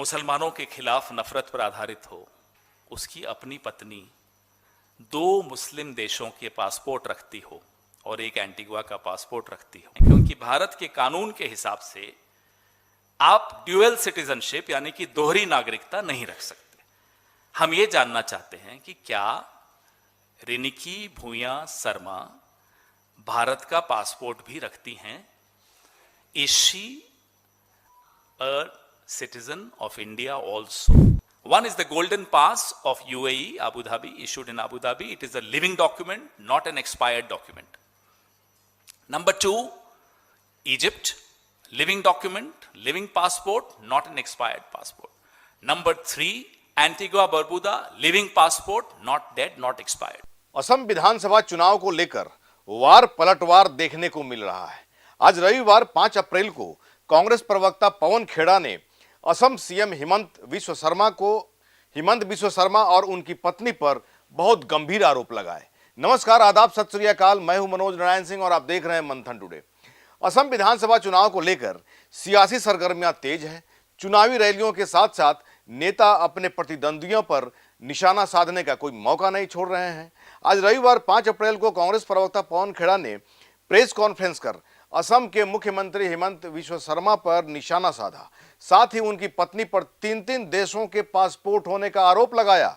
मुसलमानों के खिलाफ नफरत पर आधारित हो, उसकी अपनी पत्नी 2 मुस्लिम देशों के पासपोर्ट रखती हो और एक एंटीगुआ का पासपोर्ट रखती हो, क्योंकि भारत के कानून के हिसाब से आप ड्यूअल सिटीजनशिप यानी कि दोहरी नागरिकता नहीं रख सकते। हम ये जानना चाहते हैं कि क्या रिनिकी भूया शर्मा भारत का पासपोर्ट भी रखती हैं? Is she a citizen of India also? One is the golden pass of UAE, Abu Dhabi, issued in Abu Dhabi. It is a living document, not an expired document. Number 2, Egypt, living document, living passport, not an expired passport. Number 3, Antigua Barbuda, living passport, not dead, not expired. Assam विधानसभा चुनाव को लेकर वार पलटवार देखने को मिल रहा है। आज रविवार 5 अप्रैल को कांग्रेस प्रवक्ता पवन खेड़ा ने असम सीएम हिमंत बिस्वा शर्मा और उनकी पत्नी पर बहुत गंभीर आरोप लगाए। नमस्कार, आदाब, सत श्री अकाल। मैं हूं मनोज नारायण सिंह और आप देख रहे हैं मंथन टुडे। असम विधानसभा चुनाव को लेकर सियासी सरगर्मियां तेज है। चुनावी रैलियों के साथ साथ नेता अपने प्रतिद्वंदियों पर निशाना साधने का कोई मौका नहीं छोड़ रहे हैं। आज रविवार 5 अप्रैल को कांग्रेस प्रवक्ता पवन खेड़ा ने प्रेस कॉन्फ्रेंस कर असम के मुख्यमंत्री हिमंत बिस्वा शर्मा पर निशाना साधा। साथ ही उनकी पत्नी पर 3 देशों के पासपोर्ट होने का आरोप लगाया।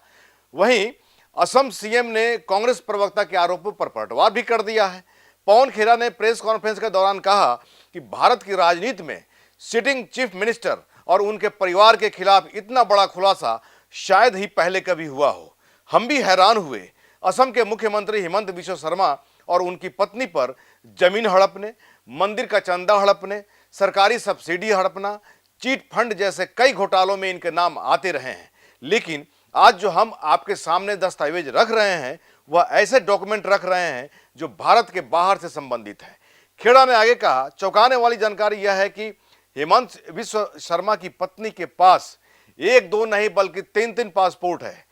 वहीं असम सीएम ने कांग्रेस प्रवक्ता के आरोपों पर पलटवार भी कर दिया है। पवन खेड़ा ने प्रेस कॉन्फ्रेंस के दौरान कहा कि भारत की राजनीति में सिटिंग चीफ मिनिस्टर और उनके परिवार के खिलाफ इतना बड़ा खुलासा शायद ही पहले कभी हुआ हो। हम भी हैरान हुए। असम के मुख्यमंत्री हिमंत बिस्वा शर्मा और उनकी पत्नी पर जमीन हड़पने, मंदिर का चंदा हड़पने, सरकारी सब्सिडी हड़पना, चीट फंड जैसे कई घोटालों में इनके नाम आते रहे हैं। लेकिन आज जो हम आपके सामने दस्तावेज रख रहे हैं वह ऐसे डॉक्यूमेंट रख रहे हैं जो भारत के बाहर से संबंधित है। खेड़ा ने आगे कहा, चौंकाने वाली जानकारी यह है कि हिमंत बिस्वा शर्मा की पत्नी के पास 1-2 नहीं बल्कि 3 पासपोर्ट है।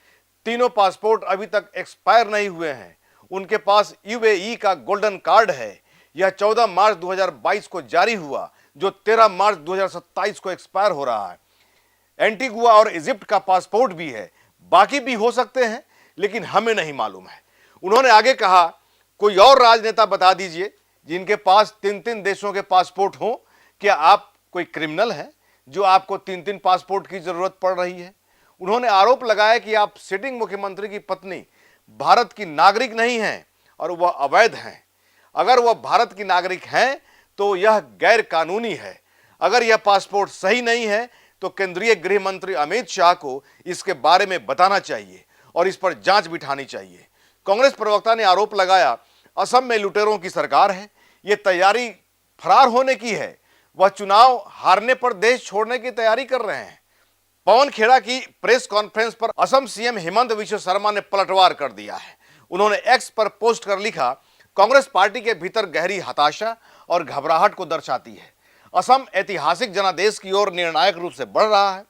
तीनों पासपोर्ट अभी तक एक्सपायर नहीं हुए हैं। उनके पास यूएई का गोल्डन कार्ड है। यह 14 मार्च 2022 को जारी हुआ, जो 13 मार्च 2027 को एक्सपायर हो रहा है। एंटीगुआ और इजिप्ट का पासपोर्ट भी है, बाकी भी हो सकते हैं लेकिन हमें नहीं मालूम है। उन्होंने आगे कहा, कोई और राजनेता बता दीजिए जिनके पास 3 देशों के पासपोर्ट हो। क्या आप कोई क्रिमिनल हैं जो आपको 3 पासपोर्ट की जरूरत पड़ रही है? उन्होंने आरोप लगाया कि आप सिटिंग मुख्यमंत्री की पत्नी भारत की नागरिक नहीं हैं और वह अवैध हैं। अगर वह भारत की नागरिक हैं तो यह गैर कानूनी है। अगर यह पासपोर्ट सही नहीं है तो केंद्रीय गृह मंत्री अमित शाह को इसके बारे में बताना चाहिए और इस पर जांच बिठानी चाहिए। कांग्रेस प्रवक्ता ने आरोप लगाया, असम में लुटेरों की सरकार है। यह तैयारी फरार होने की है। वह चुनाव हारने पर देश छोड़ने की तैयारी कर रहे हैं। पवन खेड़ा की प्रेस कॉन्फ्रेंस पर असम सीएम हिमंत बिस्वा शर्मा ने पलटवार कर दिया है। उन्होंने एक्स पर पोस्ट कर लिखा, कांग्रेस पार्टी के भीतर गहरी हताशा और घबराहट को दर्शाती है। असम ऐतिहासिक जनादेश की ओर निर्णायक रूप से बढ़ रहा है।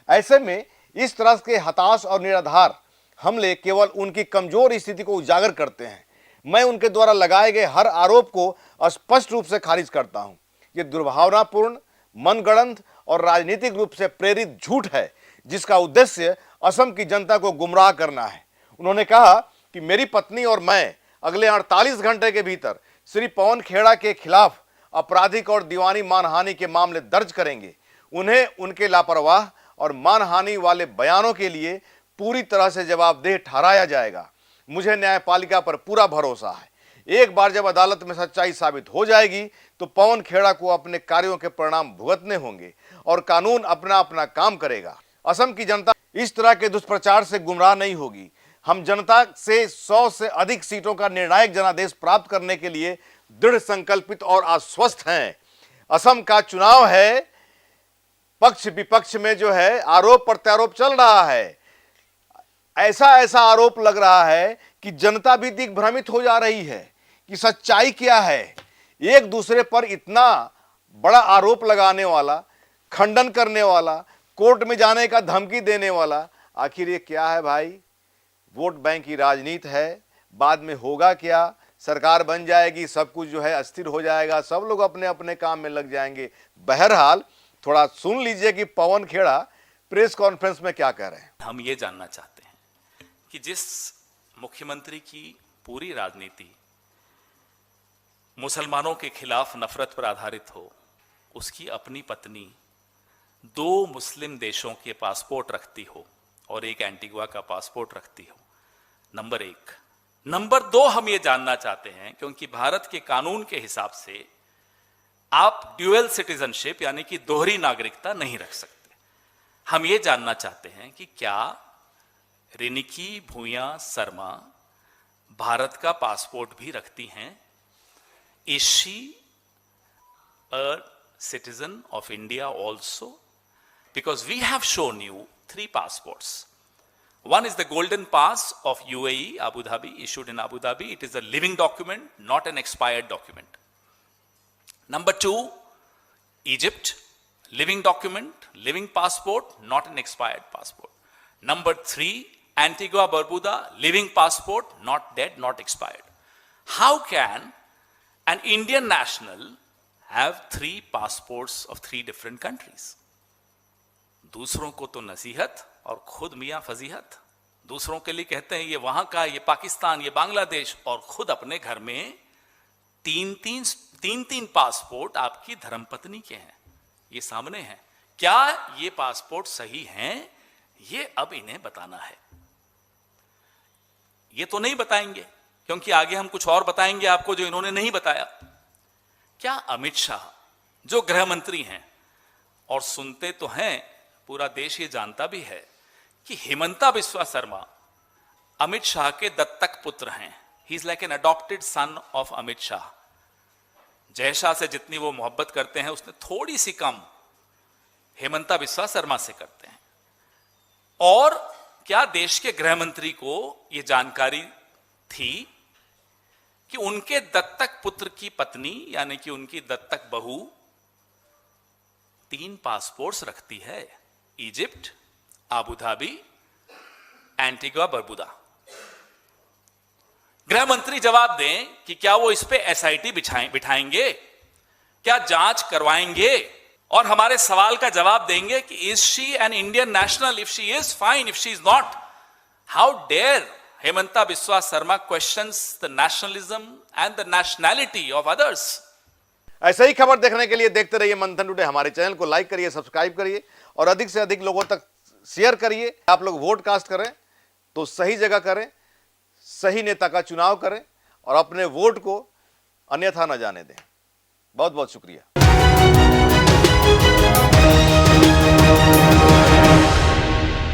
ऐसे में इस तरह के हताश और निराधार हमले केवल उनकी कमजोर स्थिति को उजागर करते हैं। मैं उनके द्वारा लगाए गए हर आरोप को स्पष्ट रूप से खारिज करता हूं। ये दुर्भावनापूर्ण, मनगढ़ंत और राजनीतिक रूप से प्रेरित झूठ है जिसका उद्देश्य असम की जनता को गुमराह करना है। उन्होंने कहा कि मेरी पत्नी और मैं अगले 48 घंटे के भीतर श्री पवन खेड़ा के खिलाफ आपराधिक और दीवानी मानहानि के मामले दर्ज करेंगे। उन्हें उनके लापरवाह और मानहानि वाले बयानों के लिए पूरी तरह से जवाबदेह ठहराया जाएगा। मुझे न्यायपालिका पर पूरा भरोसा है। एक बार जब अदालत में सच्चाई साबित हो जाएगी तो पवन खेड़ा को अपने कार्यों के परिणाम भुगतने होंगे और कानून अपना अपना काम करेगा। असम की जनता इस तरह के दुष्प्रचार से गुमराह नहीं होगी। हम जनता से 100 से अधिक सीटों का निर्णायक जनादेश प्राप्त करने के लिए दृढ़ संकल्पित और आश्वस्त हैं। असम का चुनाव है, पक्ष विपक्ष में जो है आरोप प्रत्यारोप चल रहा है। ऐसा आरोप लग रहा है कि जनता भी दिग्भ्रमित हो जा रही है कि सच्चाई क्या है। एक दूसरे पर इतना बड़ा आरोप लगाने वाला, खंडन करने वाला, कोर्ट में जाने का धमकी देने वाला, आखिर ये क्या है भाई? वोट बैंक की राजनीति है। बाद में होगा क्या? सरकार बन जाएगी, सब कुछ जो है अस्थिर हो जाएगा, सब लोग अपने अपने काम में लग जाएंगे। बहरहाल थोड़ा सुन लीजिए कि पवन खेड़ा प्रेस कॉन्फ्रेंस में क्या कह रहे हैं? हम ये जानना चाहते हैं कि जिस मुख्यमंत्री की पूरी राजनीति मुसलमानों के खिलाफ नफरत पर आधारित हो, उसकी अपनी पत्नी 2 मुस्लिम देशों के पासपोर्ट रखती हो और एक एंटीगुआ का पासपोर्ट रखती हो, नंबर 1। नंबर 2, हम ये जानना चाहते हैं क्योंकि भारत के कानून के हिसाब से आप ड्यूअल सिटीजनशिप यानी कि दोहरी नागरिकता नहीं रख सकते। हम ये जानना चाहते हैं कि क्या रिनिकी भूया शर्मा भारत का पासपोर्ट भी रखती हैं? Is she a citizen of India also? Because we have shown you 3 passports. One is the golden pass of UAE, Abu Dhabi, issued in Abu Dhabi. It is a living document, not an expired document. Number 2, Egypt, living document, living passport, not an expired passport. Number 3, Antigua Barbuda, living passport, not dead, not expired. How can an Indian national have 3 passports of 3 different countries? दूसरों को तो नसीहत और खुद मियां फजीहत। दूसरों के लिए कहते हैं ये वहां का, ये पाकिस्तान, ये बांग्लादेश, और खुद अपने घर में 3 पासपोर्ट आपकी धर्मपत्नी के हैं। ये सामने हैं। क्या ये पासपोर्ट सही हैं? ये अब इन्हें बताना है। ये तो नहीं बताएंगे क्योंकि आगे हम कुछ और बताएंगे आपको जो इन्होंने नहीं बताया। क्या अमित शाह जो गृह मंत्री हैं, और सुनते तो हैं, पूरा देश ये जानता भी है कि हिमंता बिस्वा शर्मा अमित शाह के दत्तक पुत्र हैं। He is like an adopted son of Amit Shah. Jay Shah से जितनी वो मोहब्बत करते हैं उसने थोड़ी सी कम हेमंता बिस्वा शर्मा से करते हैं। और क्या देश के गृह मंत्री को यह जानकारी थी कि उनके दत्तक पुत्र की पत्नी यानी कि उनकी दत्तक बहू 3 पासपोर्ट्स रखती है? Egypt, Abu Dhabi, Antigua Barbuda. गृह मंत्री जवाब दें कि क्या वो इस पे एसआईटी बिठाएंगे, क्या जांच करवाएंगे और हमारे सवाल का जवाब देंगे कि is she an Indian national? If she is, fine. If she is not, how dare Hemanta Biswa Sarma questions the nationalism and the nationality of others. ऐसे ही खबर देखने के लिए देखते रहिए मंथन टुडे। हमारे चैनल को लाइक करिए, सब्सक्राइब करिए और अधिक से अधिक लोगों तक शेयर करिए। आप लोग वोट कास्ट करें तो सही जगह करें, सही नेता का चुनाव करें और अपने वोट को अन्यथा न जाने दें। बहुत बहुत शुक्रिया।